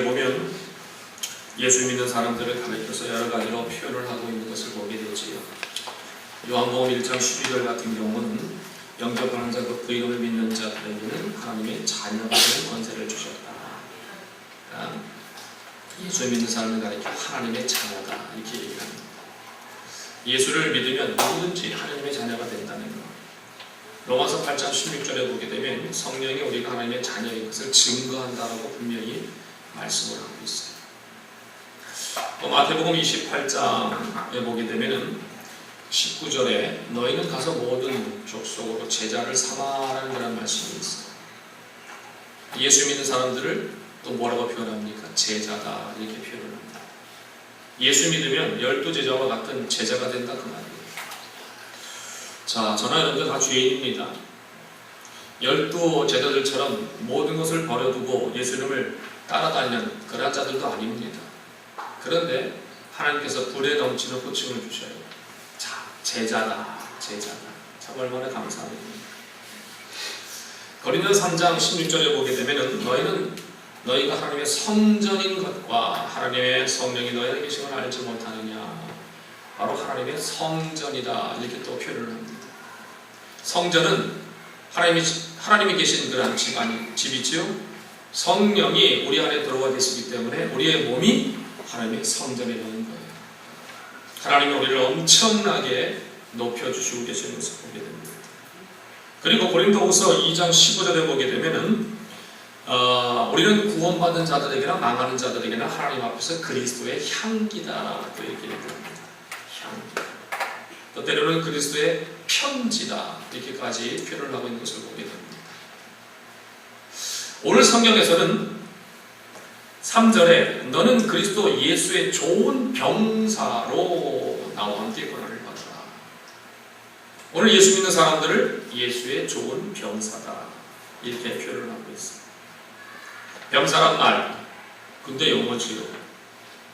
보면 예수 믿는 사람들을 가리켜서 여러 가지로 표현을 하고 있는 것을 보게 되지요. 요한복음 1장 12절 같은 경우는 영접하는 자, 그 이름을 믿는 자들에게는 하나님의 자녀가 되는 권세를 주셨다. 예수 믿는 사람을 가리켜 하나님의 자녀다 이렇게 얘기합니다. 예수를 믿으면 누구든지 하나님의 자녀가 된다는 것. 로마서 8장 16절에 보게 되면 성령이 우리가 하나님의 자녀인 것을 증거한다라고 분명히 말씀을 하고 있어요. 또 마태복음 28장에 보게 되면 19절에 너희는 가서 모든 족속으로 제자를 삼아라는 그런 말씀이 있어요. 예수 믿는 사람들을 또 뭐라고 표현합니까? 제자다 이렇게 표현을 합니다. 예수 믿으면 12제자와 같은 제자가 된다 그 말이에요. 자, 저나 여러분들 다 죄인입니다. 12제자들처럼 모든 것을 버려두고 예수님을 따라다니는 그런 자들도 아닙니다. 그런데 하나님께서 불에 넘치는 호칭을 주셔요. 자, 제자다, 제자다. 참 얼마나 감사합니다. 고린도서 3장 16절에 보게 되면 너희가 하나님의 성전인 것과 하나님의 성령이 너희 안에 계신 걸 알지 못하느냐. 바로 하나님의 성전이다 이렇게 또 표현을 합니다. 성전은 하나님이 계신 그런 집이지요. 성령이 우리 안에 들어와 계시기 때문에 우리의 몸이 하나님의 성전이라는 거예요. 하나님이 우리를 엄청나게 높여주시고 계시는 것을 보게 됩니다. 그리고 고린도후서 2장 15절에 보게 되면은 우리는 구원받은 자들에게나 망하는 자들에게나 하나님 앞에서 그리스도의 향기다 또 이렇게 얘기합니다. 향기. 또 때로는 그리스도의 편지다 이렇게까지 표현을 하고 있는 것을 보게 됩니다. 오늘 성경에서는 3절에 너는 그리스도 예수의 좋은 병사로 나와 함께 고난을 받아라. 오늘 예수 믿는 사람들을 예수의 좋은 병사다 이렇게 표현을 하고 있습니다. 병사란 말 군대 용어지요.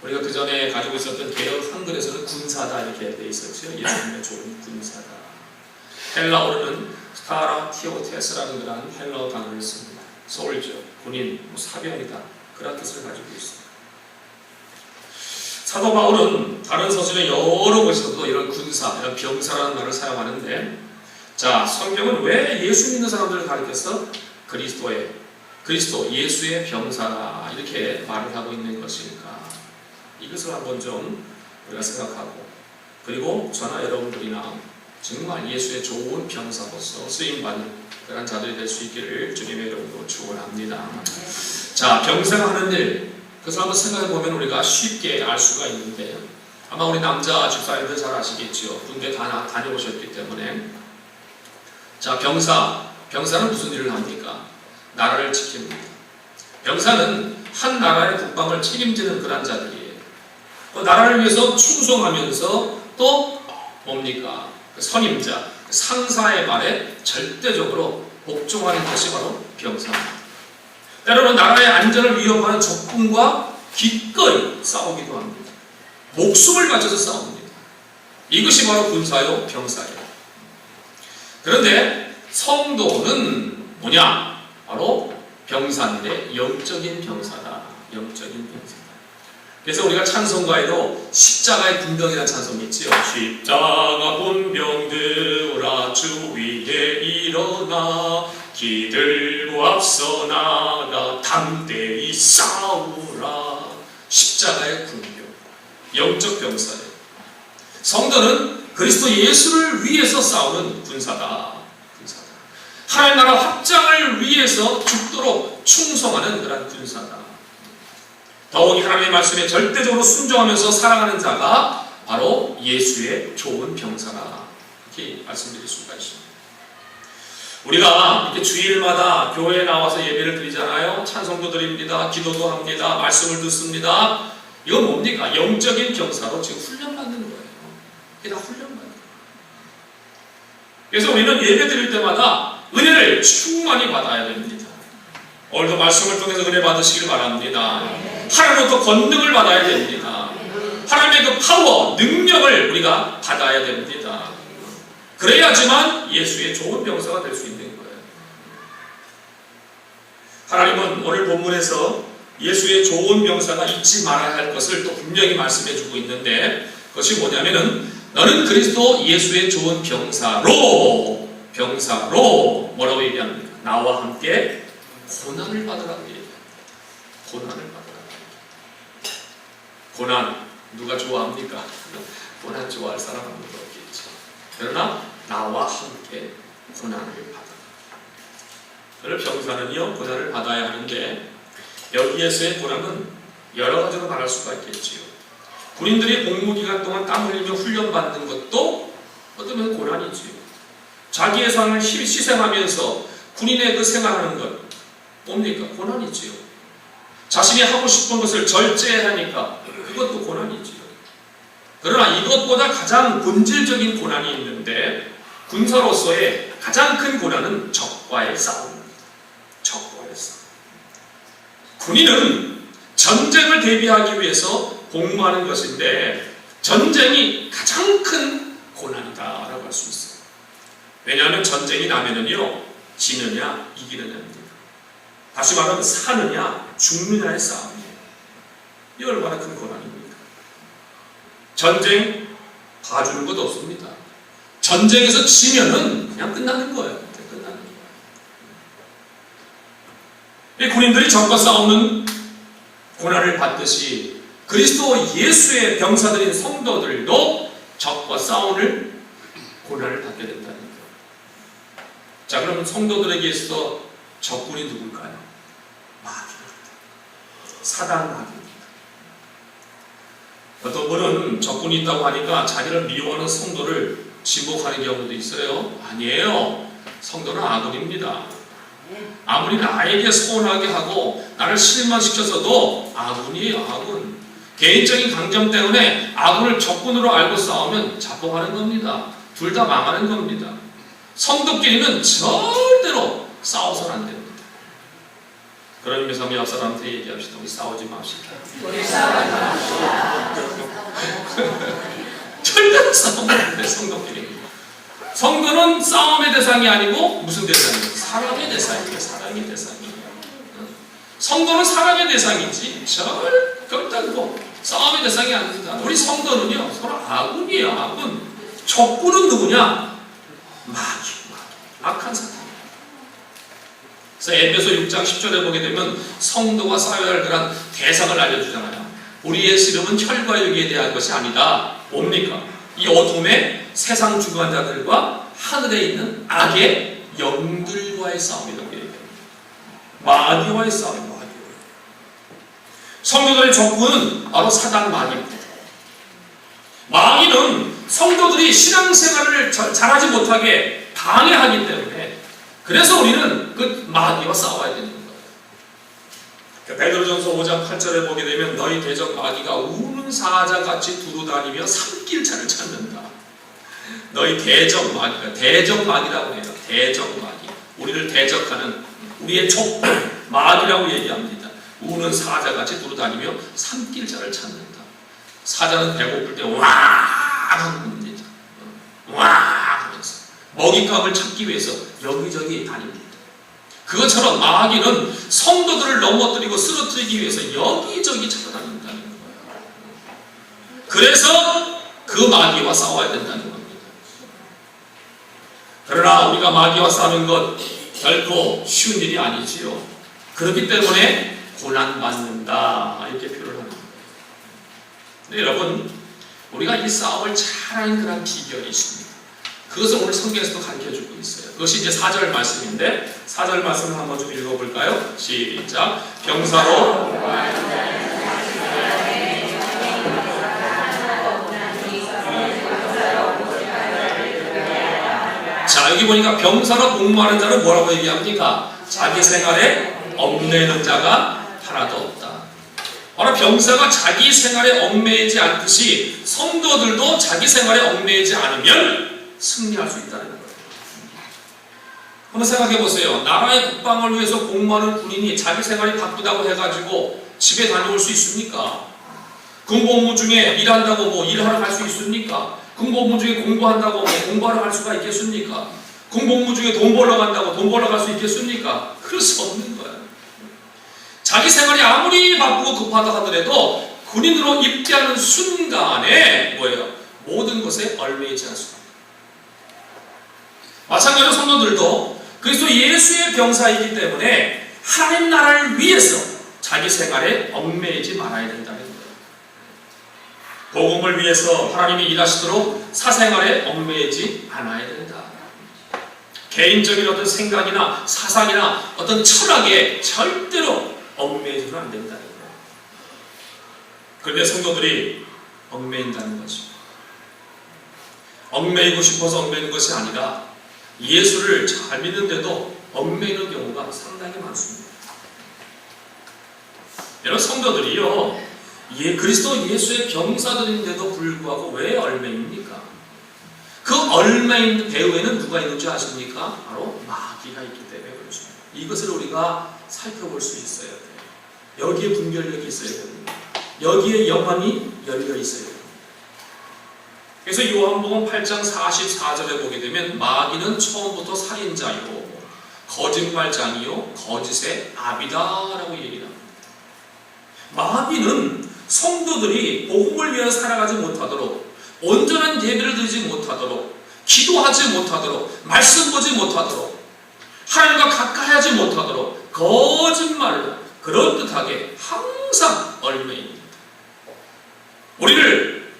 우리가 그 전에 가지고 있었던 개혁 한글에서는 군사다 이렇게 되어 있었죠. 예수님의 좋은 군사다. 헬라어로는 스타라티오테스라는 그런 헬라어 단어를 씁니다. 솔저, 군인, 사병이다 그런 뜻을 가지고 있습니다. 사도 바울은 다른 서신의 여러 곳에서도 이런 군사, 이런 병사라는 말을 사용하는데, 자, 성경은 왜 예수 믿는 사람들을 가리켜서 그리스도 예수의 병사라 이렇게 말을 하고 있는 것일까? 이것을 한번 좀 우리가 생각하고, 그리고 저나 여러분들이나 정말 예수의 좋은 병사로서 쓰임받는 그런 자들이 될 수 있기를 주님의 이름으로 축원합니다. 자, 병사가 하는 일, 그것을 한번 생각해 보면 우리가 쉽게 알 수가 있는데, 아마 우리 남자 집사님들 잘 아시겠죠. 군대 다 다녀오셨기 때문에. 자, 병사는 무슨 일을 합니까? 나라를 지킵니다. 병사는 한 나라의 국방을 책임지는 그런 자들이에요. 나라를 위해서 충성하면서 또 뭡니까? 선임자, 상사의 말에 절대적으로 복종하는 것이 바로 병사입니다. 때로는 나라의 안전을 위협하는 적군과 기꺼이 싸우기도 합니다. 목숨을 바쳐서 싸웁니다. 이것이 바로 군사요, 병사예요. 그런데 성도는 뭐냐? 바로 병사인데 영적인 병사다. 영적인 병사다. 그래서 우리가 찬송가에도 십자가의 군병이라는 찬송이 있지요. 십자가 군병 들으라 주 위에 일어나 기들고 앞서 나가 담대히 싸우라. 십자가의 군병, 영적 병사예요. 성도는 그리스도 예수를 위해서 싸우는 군사다. 하나님 나라 확장을 위해서 죽도록 충성하는 그런 군사다. 더욱이 하나님의 말씀에 절대적으로 순종하면서 살아가는 자가 바로 예수의 좋은 병사다. 이렇게 말씀드릴 수가 있습니다. 우리가 이렇게 주일마다 교회에 나와서 예배를 드리잖아요. 찬송도 드립니다. 기도도 합니다. 말씀을 듣습니다. 이건 뭡니까? 영적인 병사로 지금 훈련받는 거예요. 이게 다 훈련받는 거예요. 그래서 우리는 예배 드릴 때마다 은혜를 충만히 받아야 됩니다. 오늘도 말씀을 통해서 은혜 받으시길 바랍니다. 하나님으로부터 권능을 받아야 됩니다. 하나님의 그 파워, 능력을 우리가 받아야 됩니다. 그래야지만 예수의 좋은 병사가 될 수 있는 거예요. 하나님은 오늘 본문에서 예수의 좋은 병사가 잊지 말아야 할 것을 또 분명히 말씀해주고 있는데, 그것이 뭐냐면은 너는 그리스도 예수의 좋은 병사로 뭐라고 얘기합니까? 나와 함께 고난을 받으라고 얘기해요. 고난을 받으라고. 고난 누가 좋아합니까? 고난 좋아할 사람 아무도 없겠죠. 그러나 나와 함께 고난을 받으라. 그럴 병사는요 고난을 받아야 하는데, 여기에서의 고난은 여러 가지로 말할 수가 있겠지요. 군인들이 복무기간 동안 땀 흘리며 훈련받는 것도 어쩌면 고난이지요. 자기의 삶을 희생하면서 군인의 그 생활하는 것 뭡니까? 고난이지요. 자신이 하고 싶은 것을 절제하니까 그것도 고난이지요. 그러나 이것보다 가장 본질적인 고난이 있는데, 군사로서의 가장 큰 고난은 적과의 싸움입니다. 적과의 싸움. 군인은 전쟁을 대비하기 위해서 복무하는 것인데, 전쟁이 가장 큰 고난이다라고 할 수 있어요. 왜냐하면 전쟁이 나면은요 지느냐 이기느냐입니다. 다시 말하면 사느냐 죽느냐의 싸움이에요. 이 얼마나 큰 고난입니까? 전쟁 봐주는 것 없습니다. 전쟁에서 지면은 그냥 끝나는 거예요. 끝나는 거예요. 이 군인들이 적과 싸우는 고난을 받듯이 그리스도 예수의 병사들인 성도들도 적과 싸우는 고난을 받게 된다는 거예요. 자, 그러면 성도들에게 있어 적군이 누굴까요? 마귀입니다. 사단 마귀입니다. 어떤 분은 적군이 있다고 하니까 자기를 미워하는 성도를 지목하는 경우도 있어요. 아니에요. 성도는 아군입니다. 아무리 나에게 서운하게 하고 나를 실망시켜서도 아군이에요. 아군. 개인적인 강점 때문에 아군을 적군으로 알고 싸우면 자폭하는 겁니다. 둘 다 망하는 겁니다. 성도끼리는 절대로 싸워서는 안 됩니다. 그런 의미에서 옆 사람한테 얘기합시다. 우리 싸우지 맙시다. 절대로 싸우면 안 돼. 성도끼리. 성도는 싸움의 대상이 아니고 무슨 대상이에요? 사랑의 대상이에요. 사랑의 대상이에요. 성도는 사랑의 대상이지 결단코 싸움의 대상이 아닙니다. 우리 성도는요 서로 아군이에요. 아군. 적군은 누구냐? 마귀. 악한 사탄. 그래서 에베소 6장 10절에 보게 되면 성도가 싸워야 할 그런 대상을 알려주잖아요. 우리의 씨름은 혈과 육에 대한 것이 아니다. 뭡니까? 이 어둠의 세상 주관자들과 하늘에 있는 악의 영들과의 싸움이라고 얘기합니다. 마귀와의 싸움입니다. 성도들의 적군은 바로 사단 마귀입니다. 마귀는 성도들이 신앙생활을 잘하지 못하게 방해하기 때문에, 그래서 우리는 그 마귀와 싸워야 되는 거예요. 베드로전서 5장 8절에 보게 되면 너희 대적 마귀가 우는 사자같이 두루다니며 산길차를 찾는다. 너희 대적 마귀가, 대적 마귀라고 해요. 대적 마귀. 우리를 대적하는 우리의 족보 마귀라고 얘기합니다. 우는 사자같이 두루다니며 산길차를 찾는다. 사자는 배고플 때 와 하고 웁니다. 와 하면서 먹잇감을 찾기 위해서 여기저기 다닙니다. 그것처럼 마귀는 성도들을 넘어뜨리고 쓰러뜨리기 위해서 여기저기 찾아다닌다는 거예요. 그래서 그 마귀와 싸워야 된다는 겁니다. 그러나 우리가 마귀와 싸우는 것 결코 쉬운 일이 아니지요. 그렇기 때문에 고난받는다 이렇게 표현을 합니다. 근데 여러분, 우리가 이 싸움을 잘하는 그런 비결이 있습니다. 그것을 오늘 성경에서도 가르쳐주고 있어요. 그것이 이제 4절 말씀인데, 4절 말씀을 한번 좀 읽어볼까요? 시작. 병사로 자, 여기 보니까 병사로 복무하는 자는 뭐라고 얘기합니까? 자기 생활에 얽매이는 자가 하나도 없다. 바로 병사가 자기 생활에 얽매이지 않듯이 성도들도 자기 생활에 얽매이지 않으면 승리할 수 있다는 거예요. 한번 생각해 보세요. 나라의 국방을 위해서 복무하는 군인이 자기 생활이 바쁘다고 해가지고 집에 다녀올 수 있습니까? 군복무 중에 일한다고 뭐 일하러 갈 수 있습니까? 군복무 중에 공부한다고 뭐 공부하러 갈 수가 있겠습니까? 군복무 중에 돈 벌러 간다고 돈 벌러 갈 수 있겠습니까? 그럴 수 없는 거예요. 자기 자기 생활이 아무리 바쁘고 급하다 하더라도 군인으로 입대하는 순간에 뭐예요? 모든 것에 얽매이지 않습니다. 마찬가지로 성도들도 그리스도 예수의 병사이기 때문에 하나님 나라를 위해서 자기 생활에 얽매이지 말아야 된다는 거예요. 복음을 위해서 하나님이 일하시도록 사생활에 얽매이지 않아야 된다. 개인적인 어떤 생각이나 사상이나 어떤 철학에 절대로 얽매이지는 안 된다는 거예요. 그런데 성도들이 얽매인다는 것입니다. 얽매이고 싶어서 얽매이는 것이 아니라 예수를 잘 믿는데도 얽매이는 경우가 상당히 많습니다. 여러분 성도들이요, 그리스도 예수의 병사들인데도 불구하고 왜 얽매입니까? 그 얽매인 배후에는 누가 있는지 아십니까? 바로 마귀가 있기 때문에 그렇습니다. 이것을 우리가 살펴볼 수 있어야 돼요. 여기에 분별력이 있어야 됩니다. 여기에 영혼이 열려 있어야 됩니다. 그래서 요한복음 8장 44절에 보게 되면 마귀는 처음부터 살인자이고 거짓말장이요 거짓의 아비다라고 얘기합니다. 마귀는 성도들이 복음을 위해 살아가지 못하도록, 온전한 예배를 드리지 못하도록, 기도하지 못하도록, 말씀 보지 못하도록, 하나님과 가까이 하지 못하도록 거짓말로 그럴듯하게 항상 얽매입니다. 우리를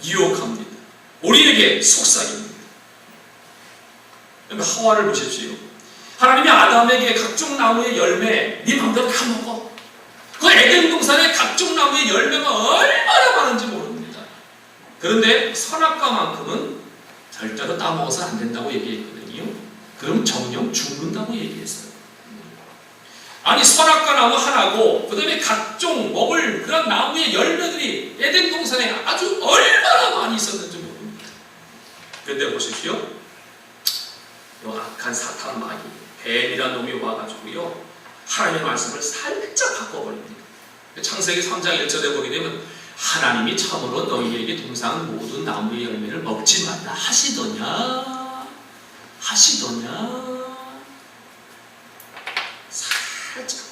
유혹합니다. 우리에게 속삭입니다. 하와를 보십시오. 하나님이 아담에게 각종 나무의 열매 네 마음대로 다 먹어. 그 에덴 동산의 각종 나무의 열매가 얼마나 많은지 모릅니다. 그런데 선악과만큼은 절대로 따먹어서 안 된다고 얘기했거든요. 그럼 정령 죽는다고 얘기했어요. 아니 선악과 나무 하나고 그 다음에 각종 먹을 그런 나무의 열매들이 에덴 동산에 아주 얼마나 많이 있었는지 모릅니다. 그런데 보십시오. 요 악한 사탄 마귀 뱀이라는 놈이 와가지고요 하나님의 말씀을 살짝 바꿔버립니다. 창세기 3장 1절에 보게 되면 하나님이 참으로 너희에게 동상 모든 나무의 열매를 먹지 말라 하시더냐 살짝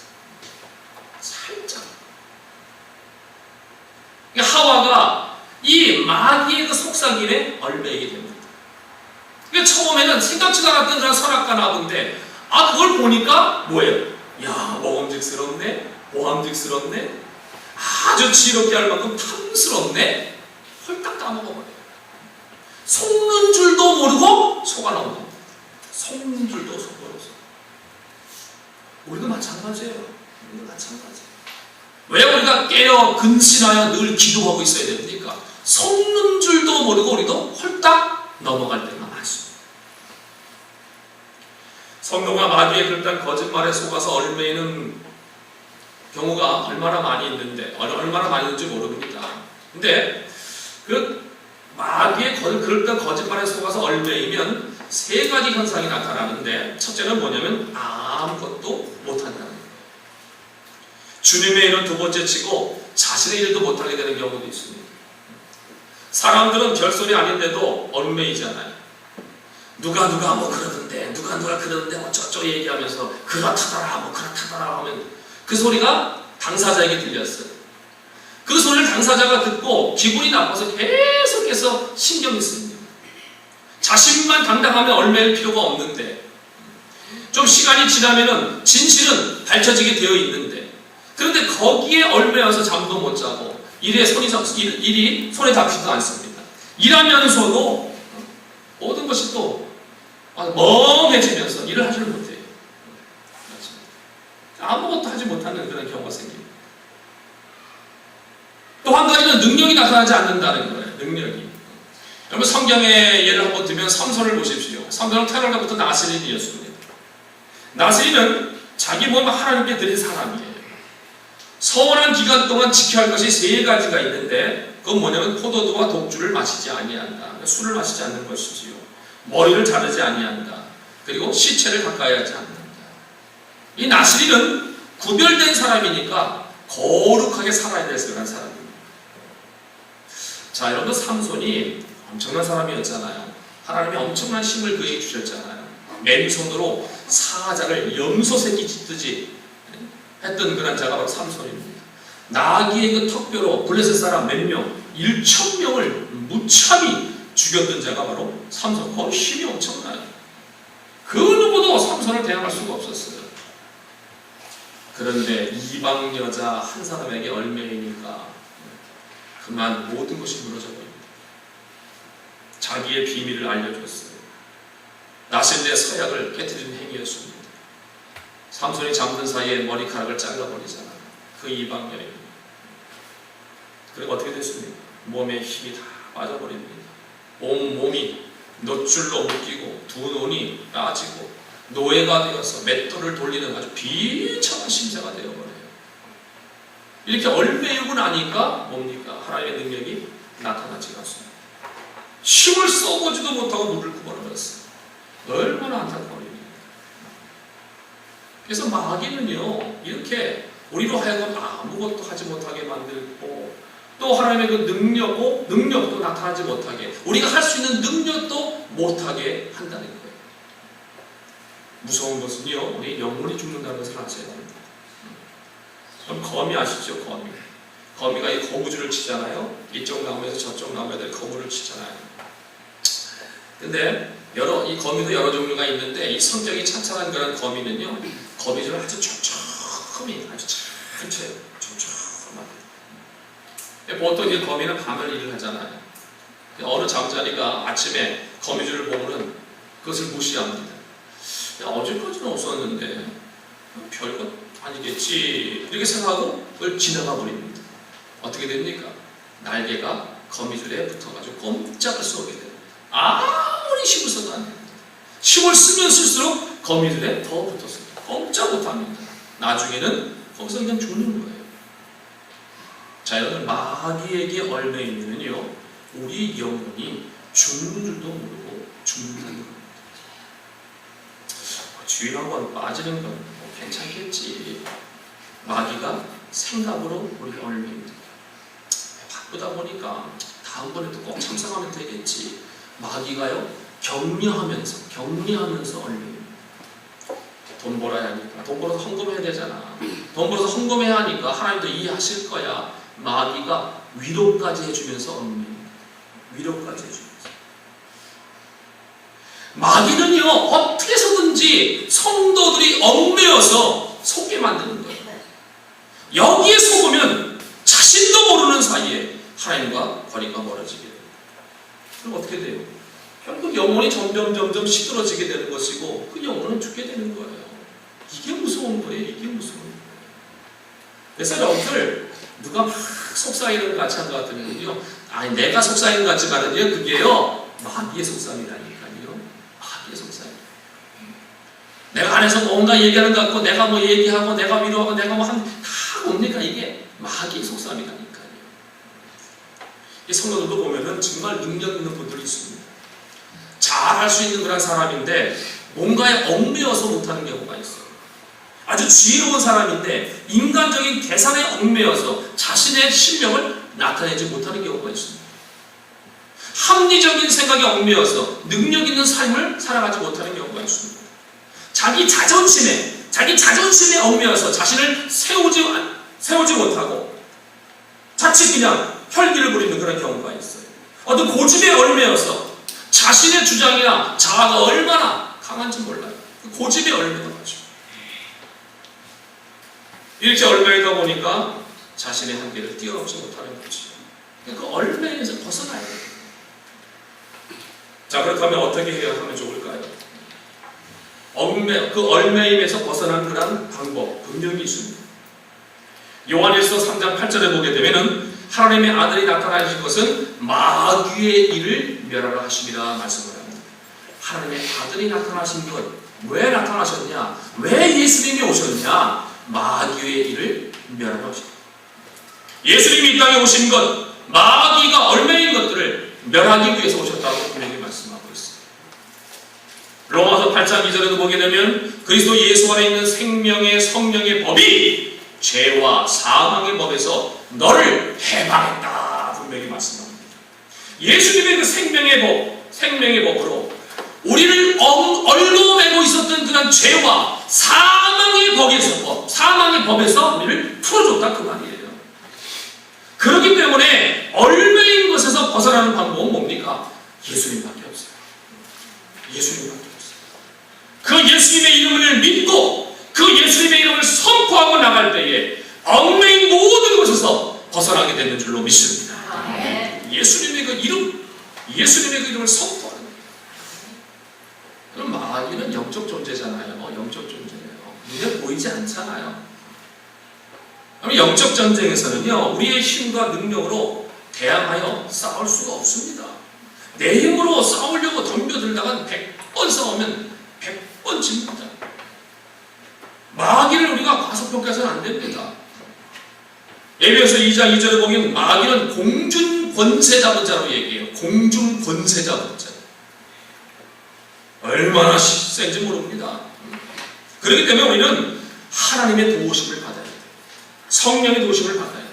하와가 이 마귀의 그 속삭임에 얽매이게 됩니다. 그러니까 처음에는 생각지도 않았던 그런 선악과 나무인데 그걸 보니까 뭐예요? 야, 먹음직스럽네, 보함직스럽네, 아주 지롭게 할 만큼 탐스럽네. 홀딱 따먹어버려요. 속는 줄도 모르고 속아 넘어갑니다. 속는 줄도 모르고. 우리도 마찬가지예요. 왜 우리가 깨어 근신하여 늘 기도하고 있어야 됩니까? 속는 줄도 모르고 우리도 홀딱 넘어갈 때가 많습니다. 성도가 마귀의 그릇한 거짓말에 속아서 얽매이는 경우가 얼마나 많이 있는데, 얼마나 많이 있는지 모릅니다. 근데 그 마귀의 그릇한 거짓말에 속아서 얽매이면 세 가지 현상이 나타나는데, 첫째는 뭐냐면 아무것도 못한다는 거예요. 주님의 일은 두 번째 치고 자신의 일도 못하게 되는 경우도 있습니다. 사람들은 별소리 아닌데도 얽매이잖아요. 누가 뭐 그러는데, 누가 그러는데 뭐 저쪽 얘기하면서 그렇다더라 뭐 그렇다더라 하면 그 소리가 당사자에게 들렸어요. 그 소리를 당사자가 듣고 기분이 나빠서 계속해서 신경이 씁니다. 자신만 당당하면 얽매일 필요가 없는데, 좀 시간이 지나면은 진실은 밝혀지게 되어 있는데, 그런데 거기에 얽매여서 잠도 못 자고 일이 손에 잡히지도 않습니다. 일하면서도 모든 것이 또 멍해지면서 일을 하지를 못해요. 아무것도 하지 못하는 그런 경우가 생깁니다. 또 한 가지는 능력이 나타나지 않는다는 거예요. 능력이. 여러분 성경의 예를 한번 들면 삼손을 보십시오. 삼손은 태어날 때부터 나스린이었습니다. 나스린은 자기 몸을 하나님께 드린 사람이에요. 서원한 기간 동안 지켜야 할 것이 세 가지가 있는데, 그건 뭐냐면 포도주와 독주를 마시지 아니한다. 술을 마시지 않는 것이지요. 머리를 자르지 아니한다. 그리고 시체를 가까이 하지 않는다. 이 나스린은 구별된 사람이니까 거룩하게 살아야 될 그런 사람입니다. 자, 여러분 삼손이 엄청난 사람이었잖아요. 하나님이 엄청난 힘을 그에게 주셨잖아요. 맨손으로 사자를 염소 새끼 찢듯이 했던 그런 자가 바로 삼손입니다. 나귀의 그 턱뼈로 블레셋 사람 몇 명, 1,000명을 무참히 죽였던 자가 바로 삼손. 거의 힘이 엄청나요. 그 누구도 삼손을 대항할 수가 없었어요. 그런데 이방 여자 한 사람에게 얼매이니까 그만 모든 것이 무너져 버립니다. 자기의 비밀을 알려줬어요. 나실대 서약을 깨뜨리는 행위였습니다. 삼손이 잠든 사이에 머리카락을 잘라버리잖아요. 그 이방 여인. 그리고 어떻게 됐습니까? 몸에 힘이 다 빠져버립니다. 온 몸이 놋줄로 묶이고 두 눈이 빠지고 노예가 되어서 맷돌을 돌리는 아주 비참한 심사가 되어버려요. 이렇게 얼매이고 나니까 뭡니까? 하나님의 능력이 나타나지 않습니다. 힘을 써보지도 못하고 물을 굽어버렸어요. 얼마나 안타까워요. 그래서 마귀는요, 이렇게 우리로 하여금 아무것도 하지 못하게 만들고 또 하나님의 그 능력도 나타나지 못하게, 우리가 할 수 있는 능력도 못하게 한다는 거예요. 무서운 것은요, 우리 영혼이 죽는다는 것을 아셔야 됩니다. 그럼 거미 아시죠? 거미가 이 거무줄을 치잖아요. 이쪽 나무에서 저쪽 나무에다 거무를 치잖아요. 근데 이 거미도 여러 종류가 있는데 이 성격이 찬찬한 그런 거미는요, 거미줄을 아주 촘촘히, 아주 잘 쳐요. 촘촘하게. 보통 이 거미는 밤을 일을 하잖아요. 어느 잠자리가 아침에 거미줄을 보면은 그것을 무시합니다. 어제까지는 없었는데 별것 아니겠지 이렇게 생각하고 그걸 지나가 버립니다. 어떻게 됩니까? 날개가 거미줄에 붙어가지고 꼼짝을 쏘게 돼요. 아무리 힘을 써도 안 됩니다. 힘을 쓰면 쓸수록 거미줄에 더 붙었습니다. 꼼짝 못합니다. 나중에는 거기서 그냥 죽는 거예요. 자, 여러분, 마귀에게 얼매이면요, 우리 영혼이 죽는 줄도 모르고 죽는다는 겁니다. 주의 한번 빠지는 건 괜찮겠지. 마귀가 생각으로 우리 얼매입니다. 바쁘다 보니까 다음번에도 꼭 참석하면 되겠지. 마귀가요, 격려하면서 얼매입니다. 돈 벌어야 하니까, 돈 벌어서 헌금해야 되잖아. 돈 벌어서 헌금해야 하니까 하나님도 이해하실 거야. 마귀가 위로까지 해주면서 얽매입니다. 위로까지 해주면서. 마귀는요, 어떻게 해서든지 성도들이 얽매여서 속게 만드는 거예요. 여기에 속으면 자신도 모르는 사이에 하나님과 거리가 멀어지게 돼요. 그럼 어떻게 돼요? 결국 영혼이 점점 시들어지게 되는 것이고 그 영혼은 죽게 되는 거예요. 이게 무서운 거예요. 이게 무서운 거예요. 그래서 여러분들 누가 막 속삭이는 것 같이 한 것 같으면요, 아니 내가 속삭이는 것 같지만은요, 그게요 마귀의 속삭이라니까요. 마귀의 속삭이. 내가 안에서 뭔가 얘기하는 것 같고, 내가 뭐 얘기하고, 내가 위로하고, 내가 뭐 다 뭡니까? 이게 마귀의 속삭이라니까요. 이 성도들도 보면은 정말 능력 있는 분들이 있습니다. 잘할 수 있는 그런 사람인데 뭔가에 얽매여서 못하는 경우가 있어요. 아주 지혜로운 사람인데 인간적인 계산에 얽매여서 자신의 실력을 나타내지 못하는 경우가 있습니다. 합리적인 생각에 얽매여서 능력 있는 삶을 살아가지 못하는 경우가 있습니다. 자기 자존심에 얽매여서 자신을 세우지 못하고 자칫 그냥 혈기를 부리는 그런 경우가 있어요. 어떤 고집에 얽매여서 자신의 주장이나 자아가 얼마나 강한지 몰라요. 고집에 얽매여가지고 이렇게 얼매이다 보니까 자신의 한계를 뛰어넘지 못하는 거지. 그 얼매에서 벗어나야 돼요. 자, 그렇다면 어떻게 해야 하면 좋을까요? 그 얼매임에서 벗어나는 그런 방법 분명히 있습니다. 요한일서 3장 8절에 보게 되면은 하나님의 아들이 나타나신 것은 마귀의 일을 멸하라 하심이라 말씀을 합니다. 하나님의 아들이 나타나신 것, 왜 나타나셨냐? 왜 예수님이 오셨냐? 마귀의 일을 멸하라 하십니다. 예수님이 이 땅에 오신 것, 마귀가 얼매인 것들을 멸하기 위해서 오셨다고 분명히 말씀하고 있습니다. 로마서 8장 2절에도 보게 되면 그리스도 예수 안에 있는 생명의 성령의 법이 죄와 사망의 법에서 너를 해방했다 분명히 말씀합니다. 예수님의 그 생명의 법으로 우리를 얼로매고 있었던 그런 죄와 사망의 법에서 우리를 풀어줬다 그 말이에요. 그렇기 때문에 얽매인 것에서 벗어나는 방법은 뭡니까? 예수님밖에 없어요. 예수님밖에 없어요. 그 예수님의 이름을 믿고 그 예수님의 이름을 선포하고 나갈 때에 얽매인 모든 것에서 벗어나게 되는 줄로 믿습니다. 예수님의 그 이름, 예수님의 그 이름을 선포하는 거예요. 그럼 마귀는 영적 존재잖아요. 영적 존재예요. 눈에 보이지 않잖아요. 그럼 영적 전쟁에서는요, 우리의 힘과 능력으로 대항하여 싸울 수가 없습니다. 내 힘으로 싸우려고 덤벼들다가 100번 싸우면 100번 집니다. 마귀를 우리가 과소평가해서는 안 됩니다. 에베소서 2장 2절에 보면 마귀는 공중 권세 잡은 자로 얘기해요. 공중 권세 잡은 자. 얼마나 센지 모릅니다. 그렇기 때문에 우리는 하나님의 도우심을 받아야 돼요. 성령의 도우심을 받아야 돼요.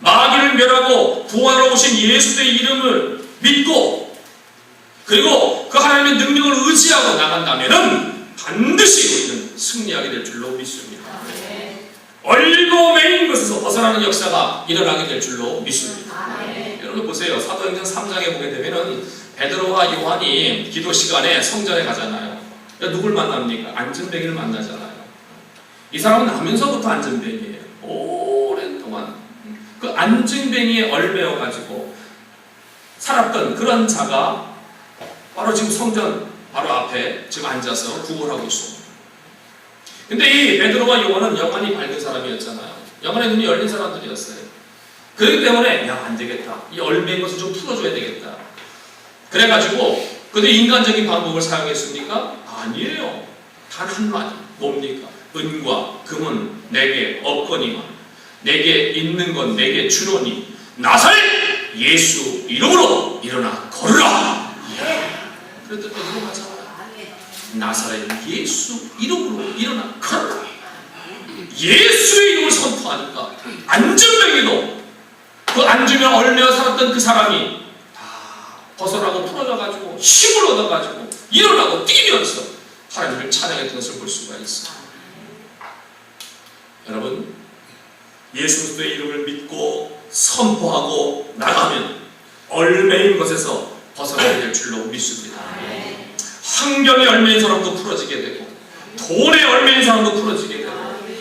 마귀를 멸하고 부활하러 오신 예수의 이름을 믿고 그리고 그 하나님의 능력을 의지하고 나간다면 반드시 우리는 승리하게 될 줄로 믿습니다. 얽고 매인 것에서 벗어나는 역사가 일어나게 될 줄로 믿습니다. 여러분 보세요. 사도행전 3장에 보게 되면은 베드로와 요한이 기도 시간에 성전에 가잖아요. 누굴 만납니까? 안전뱅이를 만나잖아요. 이 사람은 나면서부터 안전뱅이에요. 오랜 동안 그 안전뱅이에 얽매여 가지고 살았던 그런 자가 바로 지금 성전 바로 앞에 지금 앉아서 구걸하고 있습니다. 근데 이 베드로와 요한은 영안이 밝은 사람이었잖아요. 영안의 눈이 열린 사람들이었어요. 그렇기 때문에 야, 안 되겠다. 이 얽매인 것을 좀 풀어줘야 되겠다. 그래가지고 근데 인간적인 방법을 사용했습니까? 아니에요. 단 한마디. 뭡니까? 은과 금은 내게 없거니와 내게 있는 건 내게 주노니 나사렛 예수 이름으로 일어나 걸으라. 그랬더니 베드로 가잖아요. 나사렛 예수 이름으로 일어나 걸으라. 예수의 이름을 선포하니까 안전뱅이도 그 안주에 얽매여 살았던 그 사람이 다 벗어나고 풀어져가지고 힘을 얻어가지고 일어나고 뛰면서 하나님을 찬양했던 것을 볼 수가 있어요. 여러분, 예수 그리스도의 이름을 믿고 선포하고 나가면 얽매인 것에서 벗어나게 될 줄로 믿습니다. 환경에 얽매인 사람도 풀어지게 되고 돈에 얽매인 사람도 풀어지게 되고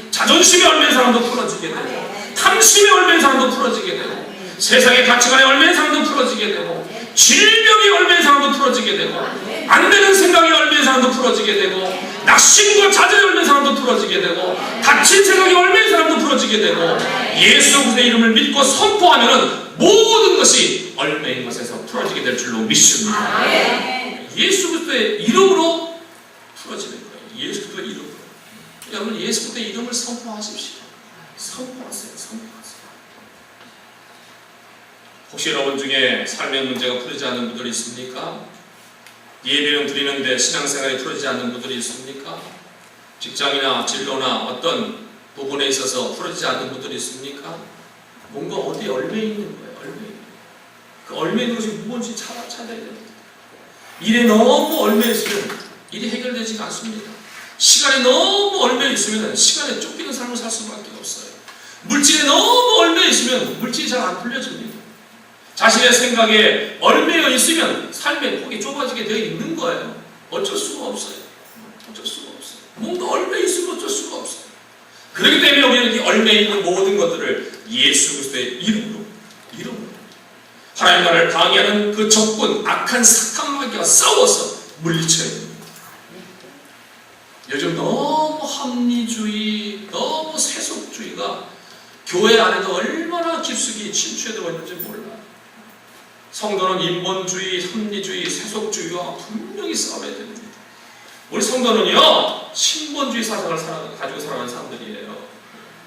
자존심에 얽매인 사람도 풀어지게 되고 탐심에 얽매인 사람도 풀어지게 되고 세상의 가치관에 얽매인 사람도 풀어지게 되고 질병에 얽매인 사람도 풀어지게 되고 안 되는 생각에 얽매인 사람도 풀어지게 되고 낙심과 자절에 얽매인 사람도 풀어지게 되고 다친 생각에 얽매인 사람도 풀어지게 되고 예수 그리스도의 이름을 믿고 선포하면 모든 것이 얽매인 것에서 풀어지게 될 줄로 믿습니다. 예수 그리스도의 이름으로 풀어지는 거예요. 예수 그리스도의 이름으로. 여러분 예수 그리스도의 이름을 선포하십시오. 선포하세요. 선포하세요. 혹시 여러분 중에 삶의 문제가 풀리지 않는 분들이 있습니까? 예배는 드리는데 신앙생활이 풀어지지 않는 분들이 있습니까? 직장이나 진로나 어떤 부분에 있어서 풀어지지 않는 분들이 있습니까? 뭔가 어디에 얽매여 있는 거예요. 얽매여. 그 얽매여 있는 것이 무엇인지 찾아야 됩니다. 일에 너무 얽매여 있으면 일이 해결되지가 않습니다. 시간에 너무 얽매여 있으면 시간에 쫓기는 삶을 살 수밖에 없어요. 물질에 너무 얽매여 있으면 물질이 잘 안 풀려집니다. 자신의 생각에 얽매여 있으면 삶의 폭이 좁아지게 되어 있는 거예요. 어쩔 수가 없어요. 어쩔 수가 없어요. 뭔가 얽매여 있으면 어쩔 수가 없어요. 그렇기 때문에 우리는 이 얽매여 있는 모든 것들을 예수 그리스도의 이름으로 하나님 나라를 방해하는 그 적군, 악한 사탄 마귀와 싸워서 물리쳐야 됩니다. 요즘 너무 합리주의, 너무 세속주의가 교회 안에도 얼마나 깊숙이 침투해들어 있는지 몰라요. 성도는 인본주의, 합리주의, 세속주의와 분명히 싸워야 됩니다. 우리 성도는요, 신본주의 사상을 가지고 살아가는 사람들이에요.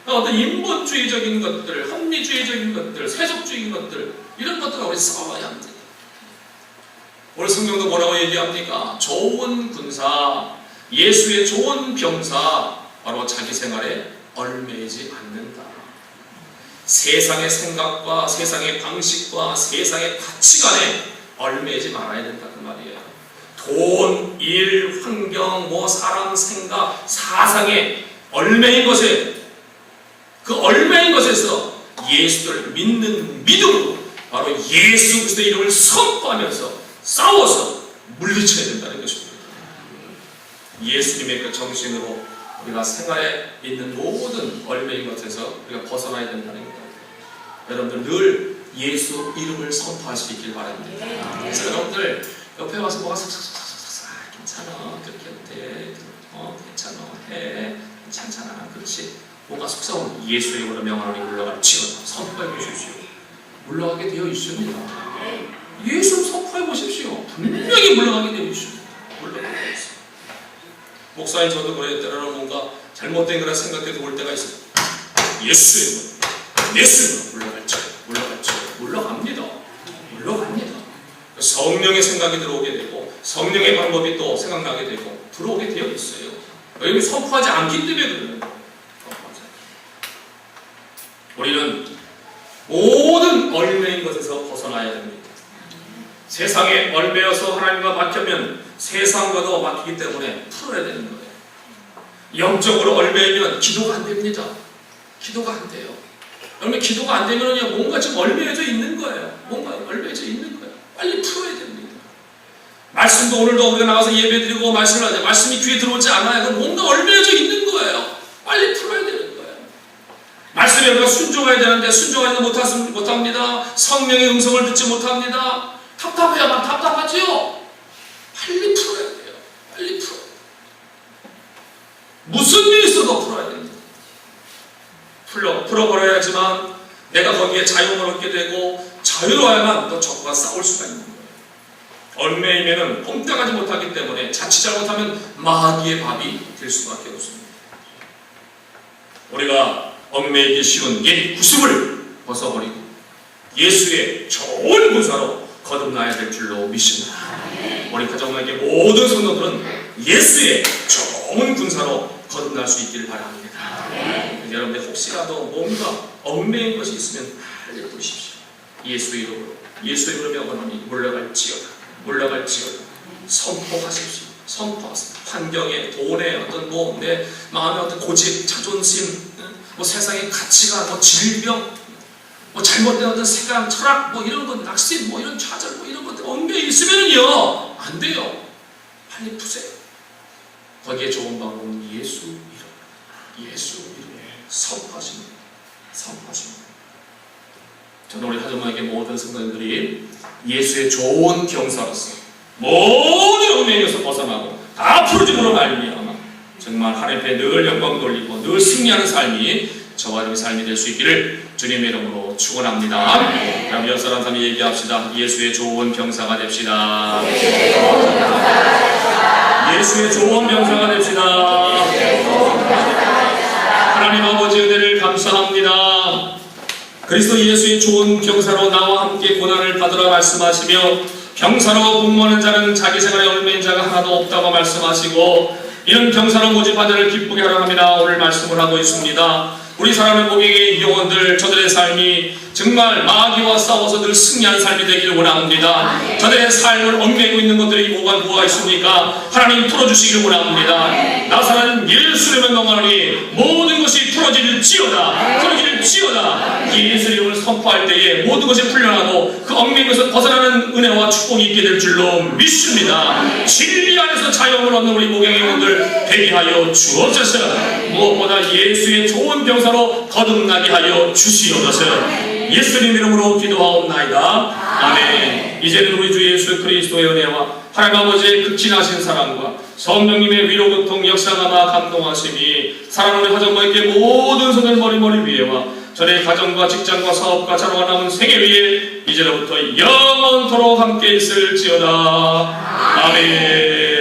어떤 인본주의적인 것들, 합리주의적인 것들, 세속주의적인 것들, 이런 것들과 우리 싸워야 합니다. 오늘 성경도 뭐라고 얘기합니까? 좋은 군사, 예수의 좋은 병사, 바로 자기 생활에 얽매이지 않는다. 세상의 생각과 세상의 방식과 세상의 가치관에 얽매이지 말아야 된다 그 말이에요. 돈, 일, 환경, 사람, 생각, 사상에 얽매인 것에 그 얼마인 것에서 예수를 믿는 믿음으로 바로 예수 그리스도의 이름을 선포하면서 싸워서 물리쳐야 된다는 것입니다. 예수님의 그 정신으로 우리가 생활에 있는 모든 얼매인 것에서 우리가 벗어나야 된다는 겁니다. 여러분들 늘 예수 이름을 선포하시길 바랍니다. 그래서 여러분들 옆에 와서 뭐가 삭삭삭삭삭 괜찮아 그렇게 해도 돼 괜찮아 해 괜찮잖아 그렇지 뭐가 속삭이면 예수의 이름으로 명하노니 물러갈지어다 선포해 보십시오. 물러가게 되어 있습니다. 예수 선포해 보십시오. 분명히 물러가게 되어 있습니다. 물러가게 되어 있습니다. 목사님 저도 그래요. 때로는 뭔가 잘못된 거라 생각해 올 때가 있어요. 예수의 물러갑니다. 성령의 생각이 들어오게 되고 성령의 방법이 또 생각나게 되고 들어오게 되어 있어요. 여기 선포하지 않기 때문에 그래요. 우리는 모든 얼매인 것에서 벗어나야 됩니다. 세상에 얼매여서 하나님과 막히면 세상과도 막히기 때문에 풀어야 되는 거예요. 영적으로 얼매이면 기도가 안 됩니다. 기도가 안 돼요. 그러면 기도가 안 되면 뭔가 좀 얼매여져 있는 거예요. 뭔가 얼매여져 있는 거예요. 빨리 풀어야 됩니다. 말씀도 오늘도 우리가 나가서 예배드리고 말씀을 하자. 말씀이 귀에 들어오지 않아요. 그럼 뭔가 얼매여져 있는 거예요. 빨리 풀어야 되는 거예요. 말씀에 우리가 순종해야 되는데 순종하지 못합니다. 성령의 음성을 듣지 못합니다. 답답해야만 답답하지요. 빨리 풀어야 돼요. 빨리 풀어야 돼요. 무슨 일이 있어도 풀어야 됩니다. 풀어버려야지만 내가 거기에 자유를 얻게 되고 자유로워야만 또 적과 싸울 수가 있는 거예요. 얼매이면은 꼼짝하지 못하기 때문에 자칫 잘못하면 마귀의 밥이 될 수밖에 없습니다. 우리가 얽매이기 쉬운 옛 구습을 벗어버리고 예수의 좋은 군사로 거듭나야 될 줄로 믿습니다. 우리 가정에게 모든 성도들은 예수의 좋은 군사로 거듭날 수 있기를 바랍니다. 여러분들 혹시라도 뭔가 얽매인 것이 있으면 빨리 부르십시오. 예수의 이름으로 명하노니 물러갈지어다. 선포하십시오. 선포하세요. 환경에, 돈에, 어떤 내 마음의 어떤 고집, 자존심, 세상의 가치가, 질병, 잘못된 어떤 생각, 철학, 이런 것, 낙심, 이런 좌절, 이런 것들 얽매여 있으면요 안 돼요. 빨리 푸세요. 거기에 좋은 방법은 예수 이름, 선포하십니다. 저는 우리 하정마에게 모든 성도님들이 예수의 좋은 경사로서 모든 얽매여서 벗어나고 다 풀어짐으로 말미암아 정말 하나님 앞에 늘 영광 돌리고 늘 승리하는 삶이 저와 여러분의 삶이 될 수 있기를 주님의 이름으로 축원합니다. 그럼 옆 사람 삼이 얘기합시다. 예수의 좋은 병사가 됩시다. 예수의 좋은 병사가 됩시다. 하나님 아버지 은혜를 감사합니다. 그리스도 예수의 좋은 병사로 나와 함께 고난을 받으라 말씀하시며 병사로 복무하는 자는 자기 생활에 얽매인 자가 하나도 없다고 말씀하시고 이런 병사로 모집한 자를 기쁘게 하라 합니다. 오늘 말씀을 하고 있습니다. 우리 사랑하는 고객의 영혼들 저들의 삶이 정말 마귀와 싸워서 늘 승리한 삶이 되기를 원합니다. 저들의 삶을 얽매이고 있는 것들이 뭐가 있습니까? 하나님 풀어주시기를 원합니다. 나사렛 예수님의 명하노니 모든 것이 풀어질지어다. 예수 이름을 선포할 때에 모든 것이 풀려나고 그 얽매인 것을 벗어나는 은혜와 축복이 있게 될 줄로 믿습니다. 진리 안에서 자유함을 얻는 우리 목양의 영혼들 되게 하여 주옵소서. 무엇보다 예수의 좋은 병사로 거듭나게 하여 주시옵소서. 예수님 이름으로 기도하옵나이다. 아멘. 이제는 우리 주 예수 그리스도의 은혜와 하나님 아버지의 극진하신 사랑과 성령님의 위로 고통 역사가마 감동하심이 사랑하는 하정마에게 모든 손을 머리 위에와 저의 가정과 직장과 사업과 자녀가 남은 생애 위에 이제로부터 영원토록 함께 있을지어다. 아멘.